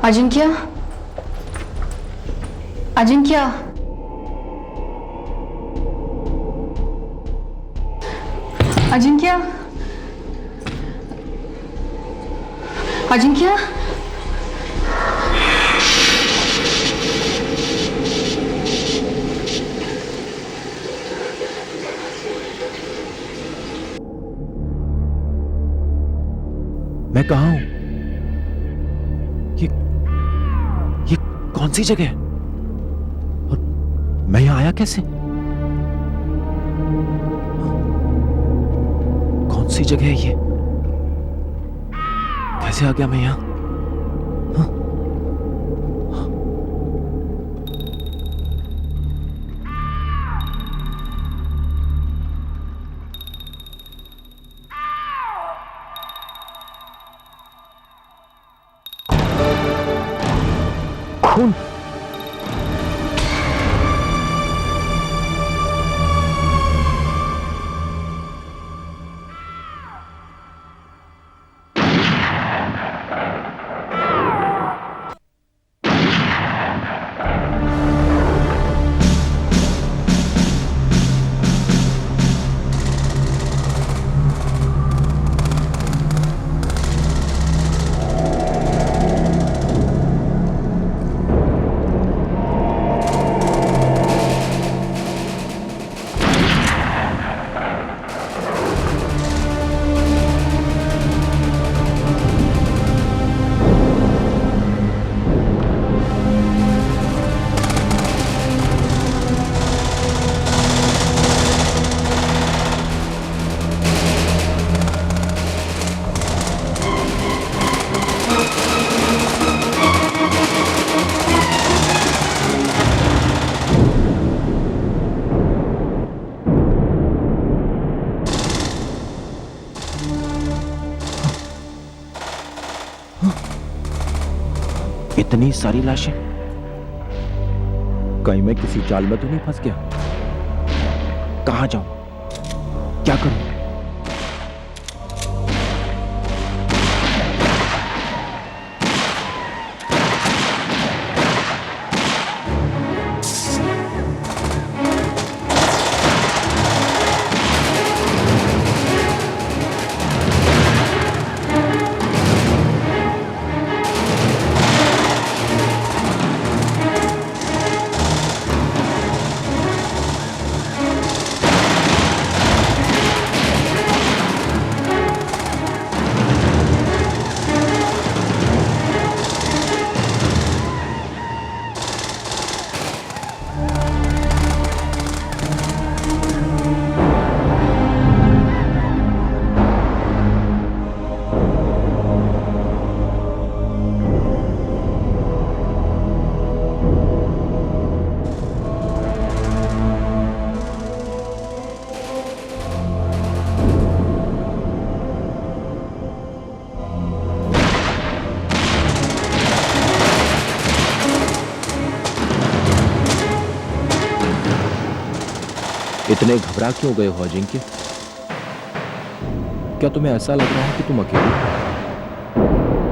अजिंक्य, अजिंक्य, अजिंक्य, अजिंक्य, मैं कहाँ हूं? ये कौन सी जगह है? और मैं यहां आया कैसे? कौन सी जगह है ये? कैसे आ गया मैं यहां? हाँ? खून। इतनी सारी लाशें, कहीं मैं किसी जाल में तो नहीं फंस गया? कहां जाऊं? क्या करूं? इतने घबरा क्यों गए हो अजिंक्य? क्या तुम्हें ऐसा लग रहा है कि तुम अकेले हो?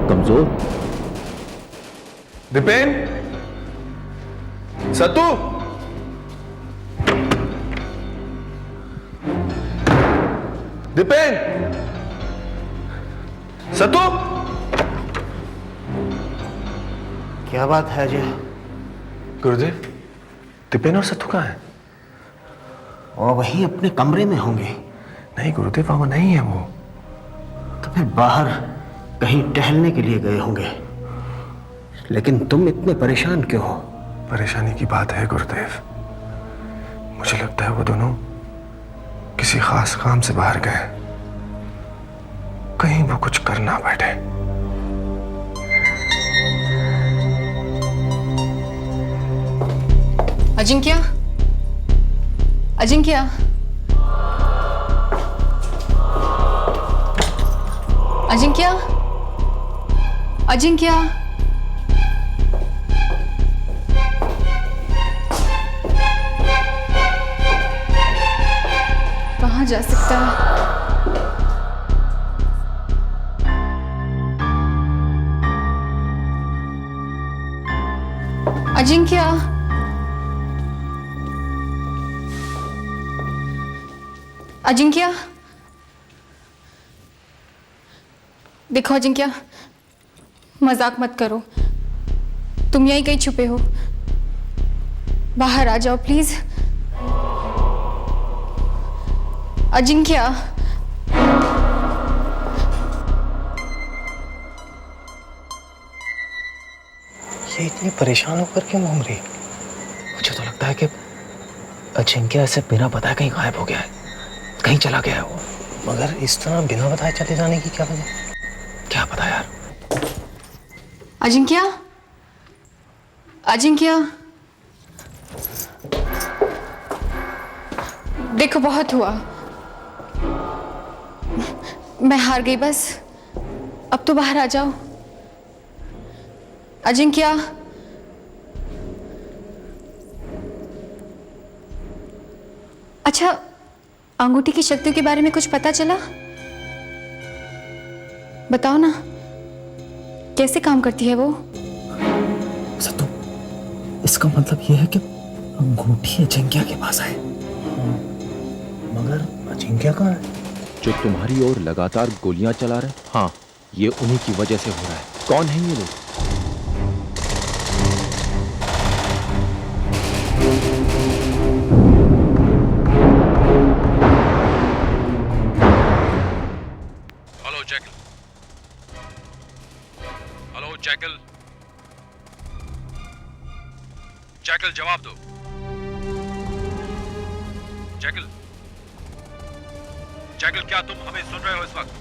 कमजोर? दिपेन, सतु, दिपेन, सतु। क्या बात है अजय? गुरुदेव, दिपेन और सतु कहाँ है? और वही अपने कमरे में होंगे। नहीं गुरुदेव, वो नहीं है वो। तो फिर बाहर कहीं टहलने के लिए गए होंगे। लेकिन तुम इतने परेशान क्यों हो? परेशानी की बात है गुरुदेव, मुझे लगता है वो दोनों किसी खास काम से बाहर गए। कहीं वो कुछ कर ना बैठे। अजिंक्य, अजिंक्य, अजिंक्य, अजिंक्य, कहाँ जा सकता है? अजिंक्य, अजिंक्य, देखो अजिंक्य, मजाक मत करो। तुम यहीं कहीं छुपे हो, बाहर आ जाओ प्लीज। अजिंक्य, ये इतनी परेशान होकर क्यों घूम रही? मुझे तो लगता है कि अजिंक्य ऐसे बिना बताए कहीं गायब हो गया है, कहीं चला गया है वो। मगर इस तरह बिना बताए चले जाने की क्या वजह? क्या पता यार। अजिंक्य, अजिंक्य, देखो बहुत हुआ, मैं हार गई बस। अब तो बाहर आ जाओ। अजिंक्य, अच्छा, अंगूठी की शक्तियों के बारे में कुछ पता चला? बताओ ना, कैसे काम करती है वो? सत्तू, इसका मतलब यह है कि अंगूठी अजिंक्य के पास है। मगर अजिंक्य कहाँ है? जो तुम्हारी ओर लगातार गोलियां चला रहे, हाँ, ये उन्हीं की वजह से हो रहा है। कौन है ये लोग? Hello jackal, hello jackal, jackal जवाब दो। जैकल, जैकल क्या तुम हमें सुन रहे हो इस वक्त?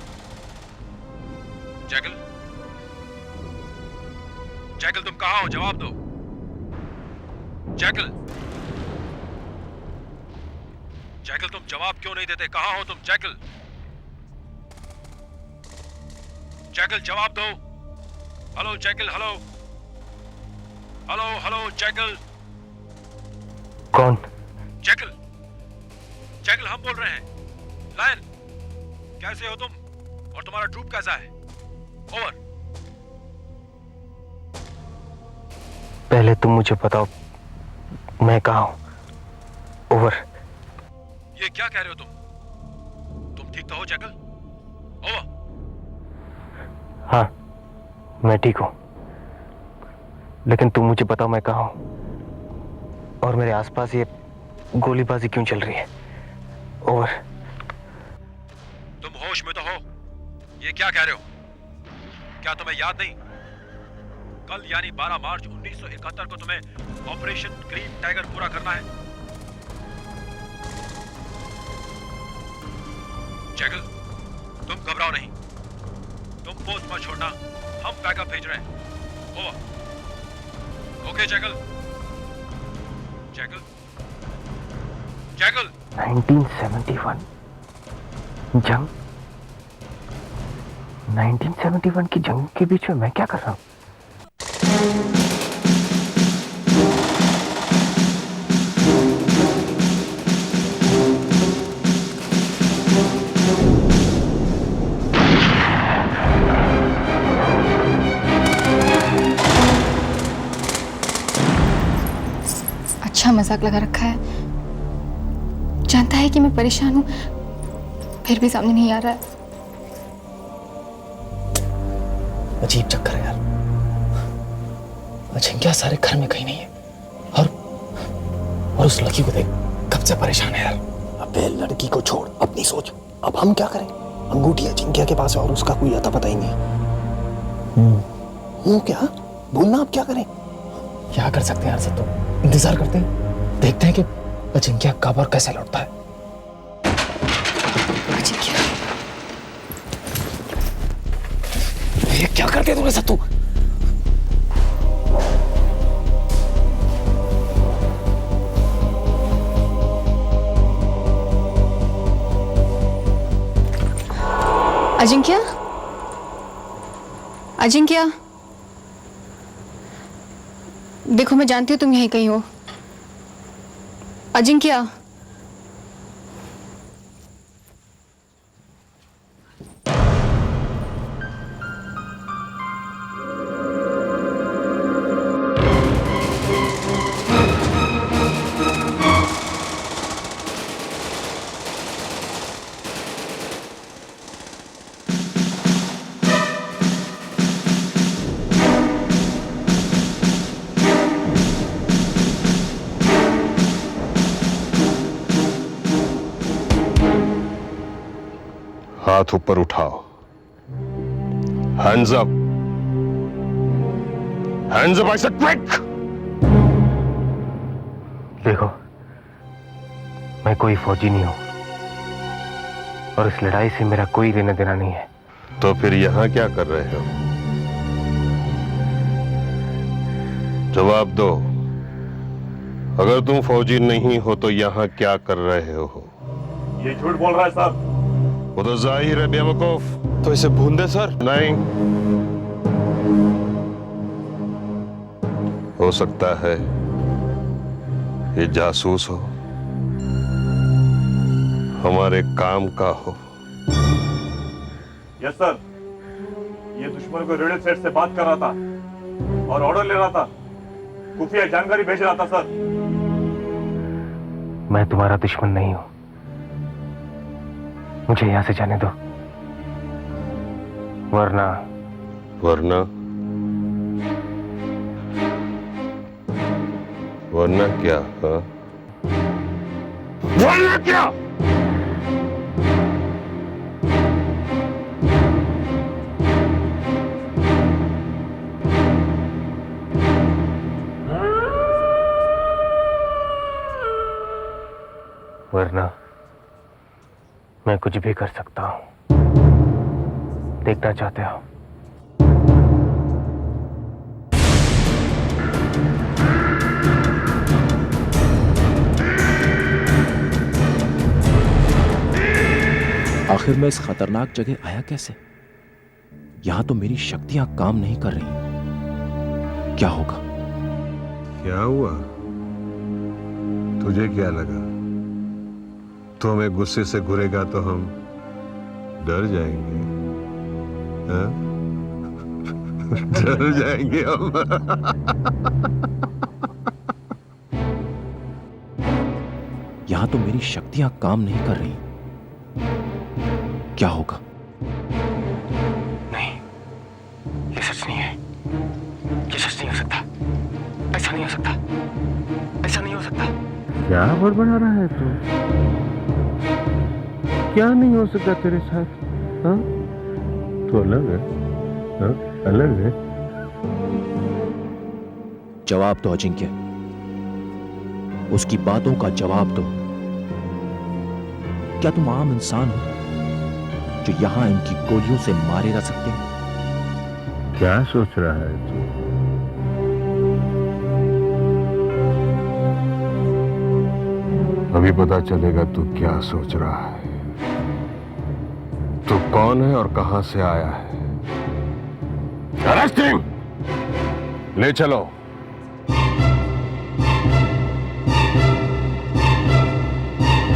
जैकल, जैकल तुम कहां हो? जवाब दो। जैकल, जैकल तुम जवाब क्यों नहीं देते? कहां हो तुम? जैकल, जैकल जवाब दो। Hello jackal, hello, hello, hello jackal. कौन? जैकल, जैकल हम बोल रहे हैं। लायन, कैसे हो तुम और तुम्हारा ट्रूप कैसा है? ओवर। पहले तुम मुझे बताओ, मैं कहाँ हूँ? ओवर। ये क्या कह रहे हो तुम? तुम ठीक तो हो जैकल? ओवर। हाँ, मैं ठीक हूँ, लेकिन तुम मुझे बताओ मैं कहाँ हूँ और मेरे आसपास ये गोलीबाजी क्यों चल रही है? ओवर। तुम होश में तो हो? ये क्या कह रहे हो? क्या तुम्हें याद नहीं? कल यानी 12 मार्च 1971 को तुम्हें ऑपरेशन ग्रीन टाइगर पूरा करना है। जैकल, तुम घबराओ नहीं, तुम पोस्ट मत छोड़ना, हम बैकअप भेज रहे हैं। Over. Okay jackal. Jackal, jackal. 1971 जंग? 1971 की जंग के बीच में मैं क्या कर रहा हूँ? अच्छा मजाक लगा रखा है, जानता है कि मैं परेशान हूं, फिर भी सामने नहीं आ रहा है। अजीब चक्कर है यार। अजिंक्य सारे घर में कहीं नहीं है और उस लड़की को देख कब से परेशान है यार। अबे लड़की को छोड़, अपनी सोच। अब हम क्या करें? अंगूठी अजिंक्य के पास है और उसका कोई अता पता ही नहीं है। क्या बोलना, अब क्या करें? क्या कर सकते हैं यार सत्तू? इंतजार करते हैं, देखते हैं कि अजिंक्य कब और कैसे लौटता है। अजिंक्य, ये क्या कर दिया तूने सत्तू? अजिंक्य, अजिंक्य, देखो मैं जानती हूँ तुम यहीं कहीं हो। अजिंक्य, हाथ ऊपर उठाओ। Hands up. Hands up, I said quick. देखो, मैं कोई फौजी नहीं हूं और इस लड़ाई से मेरा कोई लेना देना नहीं है। तो फिर यहां क्या कर रहे हो? जवाब दो। अगर तुम फौजी नहीं हो तो यहां क्या कर रहे हो? ये झूठ बोल रहा है सर। वो तो जाहिर है बेवकूफ। तो इसे भून दे सर। नहीं, हो सकता है ये जासूस हो, हमारे काम का हो। यस सर, ये दुश्मन को रेडियो सेट से बात कर रहा था और ऑर्डर ले रहा था, खुफिया जानकारी भेज रहा था सर। मैं तुम्हारा दुश्मन नहीं हूं, मुझे यहां से जाने दो, वरना वरना वरना क्या? हाँ, वरना क्या? वरना मैं कुछ भी कर सकता हूं। देखना चाहते हो? आखिर मैं इस खतरनाक जगह आया कैसे? यहां तो मेरी शक्तियां काम नहीं कर रही। क्या होगा? क्या हुआ? तुझे क्या लगा? तो हमें गुस्से से घूरेगा तो हम डर जाएंगे? हाँ? डर जाएंगे हम। यहां तो मेरी शक्तियां काम नहीं कर रही। क्या होगा? नहीं, ये सच नहीं है। ये सच नहीं हो सकता। ऐसा नहीं हो सकता। ऐसा नहीं हो सकता। क्या बड़बड़ा रहा है तू? क्या नहीं हो सकता तेरे साथ? हाँ? तो अलग है। हाँ? अलग है। जवाब दो अजिंक्य, उसकी बातों का जवाब दो। क्या तुम आम इंसान हो जो यहां इनकी गोलियों से मारे जा सकते हैं? क्या सोच रहा है तू? अभी पता चलेगा तू क्या सोच रहा है। तू कौन है और कहां से आया है? Arrest him! ले चलो।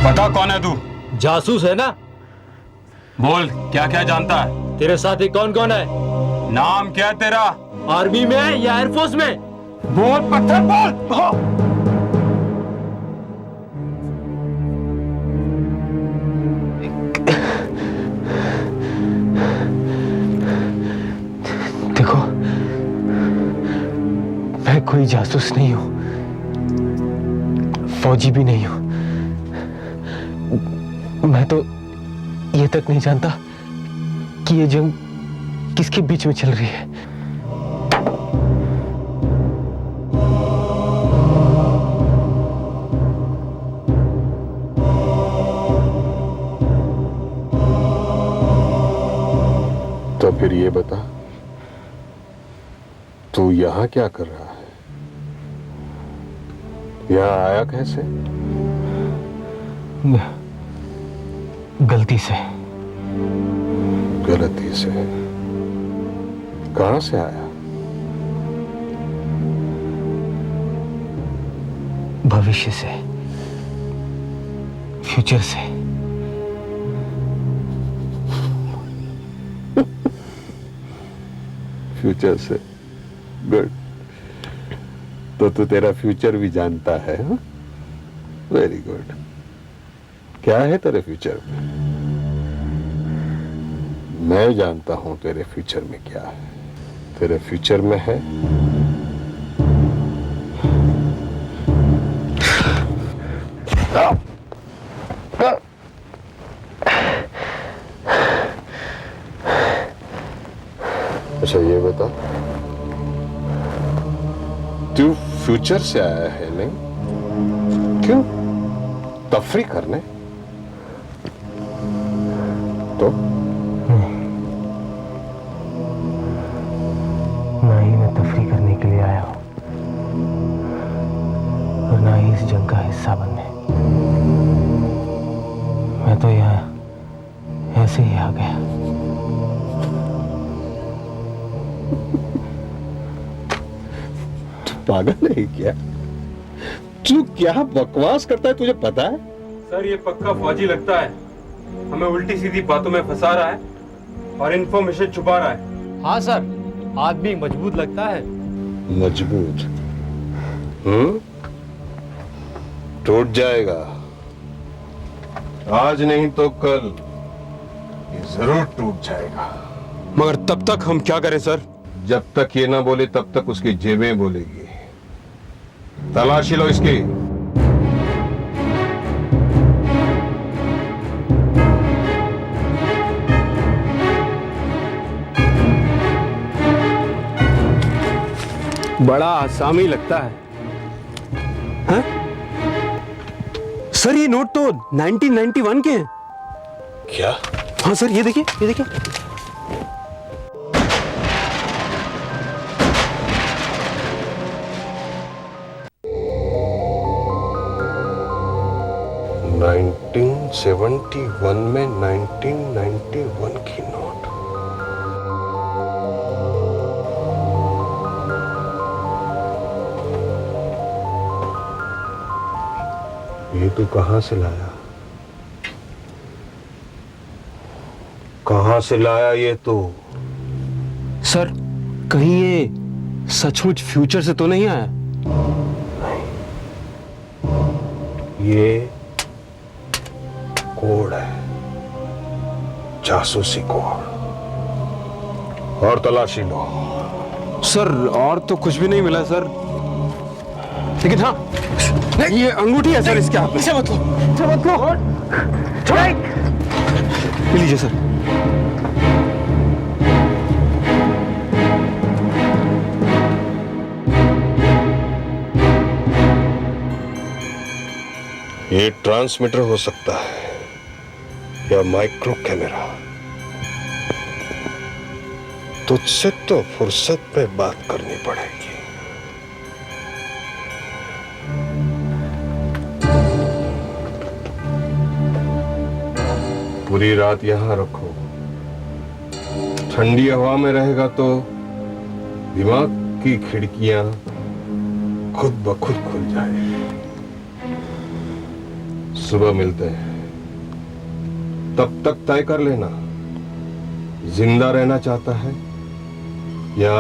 पता कौन है तू? जासूस है ना? बोल, क्या क्या जानता है? तेरे साथी कौन कौन है? नाम क्या है तेरा? आर्मी में है या एयरफोर्स में? बोल पत्थर बोल। देखो, मैं कोई जासूस नहीं हूं, फौजी भी नहीं हूं। मैं तो ये तक नहीं जानता कि ये जंग किसके बीच में चल रही है। तो फिर ये बता, तू यहां क्या कर रहा है? यहां आया कैसे? गलती से। गलती से? कहां से आया? भविष्य से, फ्यूचर से। फ्यूचर से? गुड। तो तू तेरा फ्यूचर भी जानता है? Very good. क्या है तेरे फ्यूचर में? मैं जानता हूं तेरे फ्यूचर में क्या है। तेरे फ्यूचर में है अच्छा ये बता, तू फ्यूचर से आया है नहीं? क्यों? तफरी करने? तो ना ही मैं तफरी करने के लिए आया हूं और ना ही इस जंग का हिस्सा बनने। मैं तो यहाँ ऐसे ही आ गया। पागल है क्या? तू क्या बकवास करता है, तुझे पता है? सर ये पक्का फौजी लगता है, हमें उल्टी सीधी बातों में फंसा रहा है और इन्फॉर्मेशन छुपा रहा है। हाँ सर, आदमी मजबूत लगता है। मजबूत? टूट जाएगा, आज नहीं तो कल ये जरूर टूट जाएगा। मगर तब तक हम क्या करें सर? जब तक ये ना बोले तब तक उसकी जेबें बोलेगी। तलाशी लो इसकी। बड़ा आसामी लगता है। हाँ? सर ये नोट तो 1991 के हैं। क्या? हाँ सर ये देखिए, ये देखिए। नाइनटीन 71 में 1991 की नोट। ये तू कहां से लाया? कहां से लाया ये तू? सर कहीं ये सचमुच फ्यूचर से तो नहीं आया? ये कोड है, जासूसी कोड। और तलाशी लो। सर और तो कुछ भी नहीं मिला सर, लेकिन हाँ ये अंगूठी है सर इसके हाथ में। मत लो, ये लीजिए सर। ये ट्रांसमीटर हो सकता है या माइक्रो कैमरा। तुझसे तो फुर्सत में बात करनी पड़ेगी। पूरी रात यहां रखो, ठंडी हवा में रहेगा तो दिमाग की खिड़कियां खुद ब खुद खुल जाएगी। सुबह मिलते हैं, तब तक तय कर लेना जिंदा रहना चाहता है या